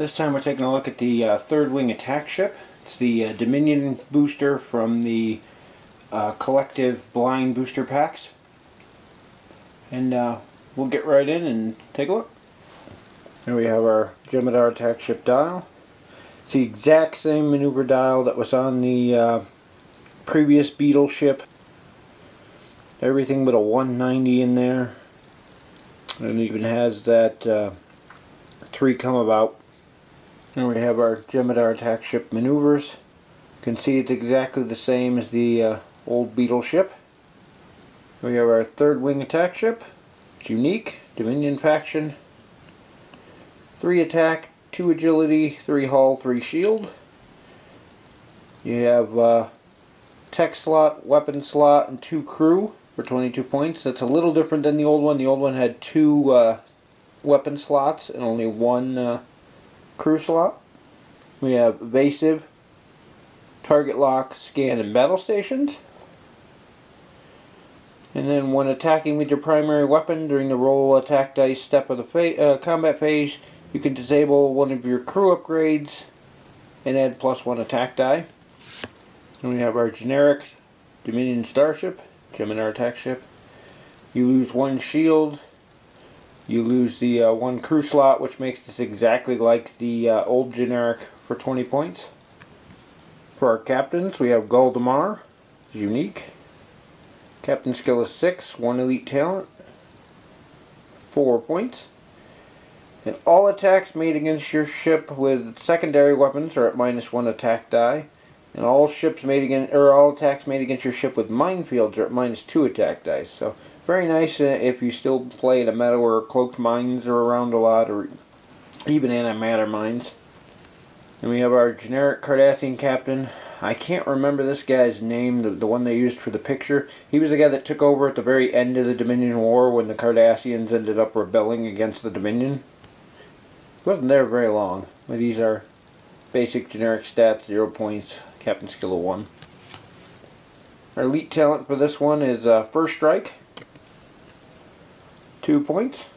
This time we're taking a look at the third wing attack ship. It's the Dominion booster from the collective blind booster packs. And we'll get right in and take a look. Here we have our Jem'Hadar attack ship dial. It's the exact same maneuver dial that was on the previous Beetle ship. Everything but a 190 in there. And it even has that 3 come about. And we have our Jem'Hadar attack ship maneuvers. You can see it's exactly the same as the old Beetle ship. We have our third wing attack ship. It's unique, Dominion faction. 3 attack, 2 agility, 3 hull, 3 shield. You have tech slot, weapon slot, and 2 crew for 22 points. That's a little different than the old one. The old one had 2 weapon slots and only 1 crew slot. We have evasive, target lock, scan, and battle stations. And then when attacking with your primary weapon during the roll attack dice step of the combat phase, you can disable one of your crew upgrades and add +1 attack die. And we have our generic Dominion starship, Jem'Hadar attack ship. You lose 1 shield. You lose the 1 crew slot, which makes this exactly like the old generic for 20 points. For our captains, we have Galdamar, unique. Captain skill is 6, 1 elite talent, 4 points. And all attacks made against your ship with secondary weapons are at -1 attack die. And all attacks made against your ship with minefields are at -2 attack dice. So very nice if you still play in a meta where cloaked mines are around a lot, or even antimatter mines. And we have our generic Cardassian captain. I can't remember this guy's name, the one they used for the picture. He was the guy that took over at the very end of the Dominion War when the Cardassians ended up rebelling against the Dominion. He wasn't there very long, but these are basic generic stats, 0 points, captain skill of 1. Our elite talent for this one is First Strike, 2 points.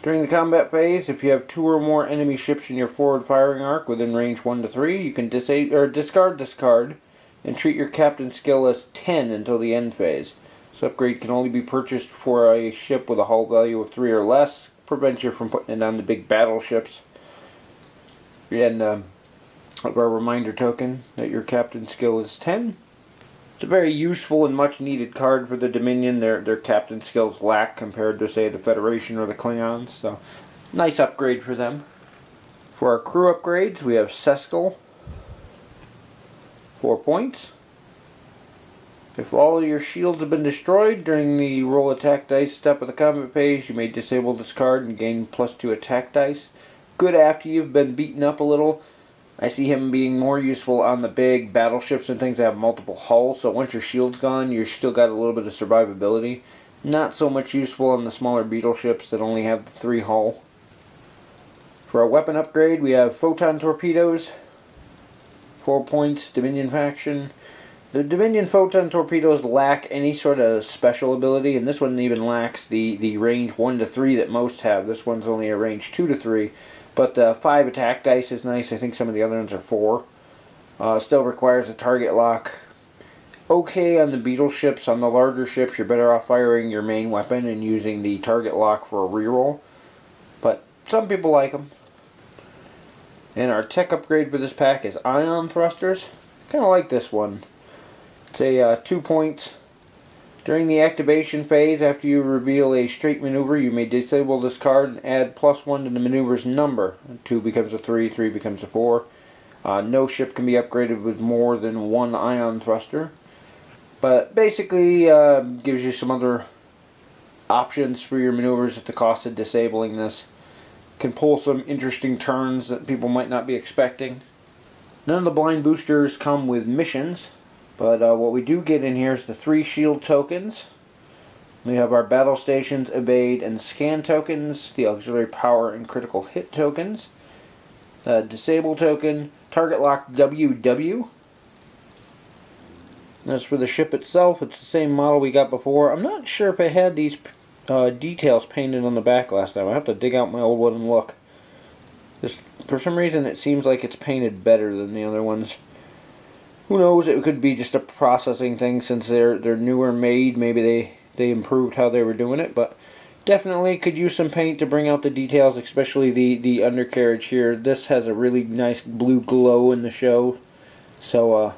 During the combat phase, if you have 2 or more enemy ships in your forward firing arc within range 1 to 3, you can discard this card and treat your captain skill as 10 until the end phase. This upgrade can only be purchased for a ship with a hull value of 3 or less. Prevents you from putting it on the big battleships. And a reminder token that your captain skill is 10. It's a very useful and much needed card for the Dominion. Their captain skills lack compared to, say, the Federation or the Klingons. So, nice upgrade for them. For our crew upgrades, we have Seskel, 4 points. If all of your shields have been destroyed during the roll attack dice step of the combat phase, you may disable this card and gain +2 attack dice. Good after you've been beaten up a little. I see him being more useful on the big battleships and things that have multiple hulls, so once your shield's gone, you've still got a little bit of survivability. Not so much useful on the smaller Beetle ships that only have the 3 hull. For our weapon upgrade, we have photon torpedoes, 4 points, Dominion faction. The Dominion photon torpedoes lack any sort of special ability, and this one even lacks the range 1 to 3 that most have. This one's only a range 2 to 3. But 5 attack dice is nice. I think some of the other ones are 4. Still requires a target lock. Okay on the Beetle ships. On the larger ships, you're better off firing your main weapon and using the target lock for a reroll. But some people like them. And our tech upgrade for this pack is ion thrusters. Kind of like this one. It's a 2 points. During the activation phase, after you reveal a straight maneuver, you may disable this card and add +1 to the maneuver's number. 2 becomes a 3, 3 becomes a 4. No ship can be upgraded with more than 1 ion thruster. But basically gives you some other options for your maneuvers at the cost of disabling this. Can pull some interesting turns that people might not be expecting. None of the blind boosters come with missions. But what we do get in here is the 3 shield tokens. We have our battle stations, evade, and scan tokens, the auxiliary power and critical hit tokens, disable token, target lock WW. As for the ship itself, it's the same model we got before. I'm not sure if it had these details painted on the back last time. I have to dig out my old one and look. Just for some reason it seems like it's painted better than the other ones. Who knows, it could be just a processing thing since they're newer made. Maybe they improved how they were doing it, but definitely could use some paint to bring out the details, especially the undercarriage here. This has a really nice blue glow in the show, so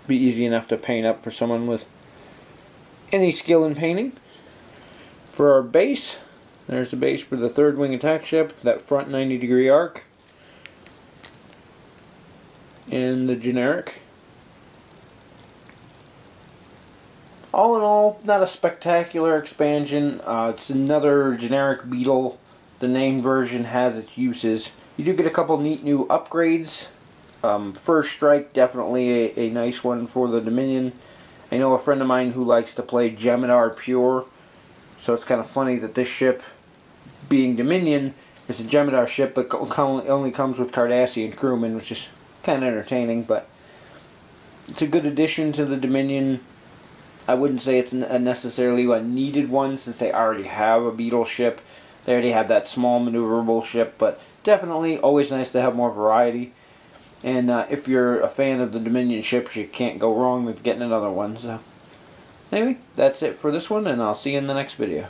be easy enough to paint up for someone with any skill in painting. For our base, there's the base for the third wing attack ship, that front 90-degree arc, and the generic. All in all, not a spectacular expansion. It's another generic Beetle. The named version has its uses. You do get a couple neat new upgrades. First Strike, definitely a nice one for the Dominion. I know a friend of mine who likes to play Jem'Hadar Pure, so it's kind of funny that this ship, being Dominion, is a Jem'Hadar ship, but only comes with Cardassian crewmen, which is kind of entertaining, but it's a good addition to the Dominion. I wouldn't say it's necessarily a needed one since they already have a Beetle ship. They already have that small maneuverable ship, but definitely always nice to have more variety. And if you're a fan of the Dominion ships, you can't go wrong with getting another one. So anyway, that's it for this one, and I'll see you in the next video.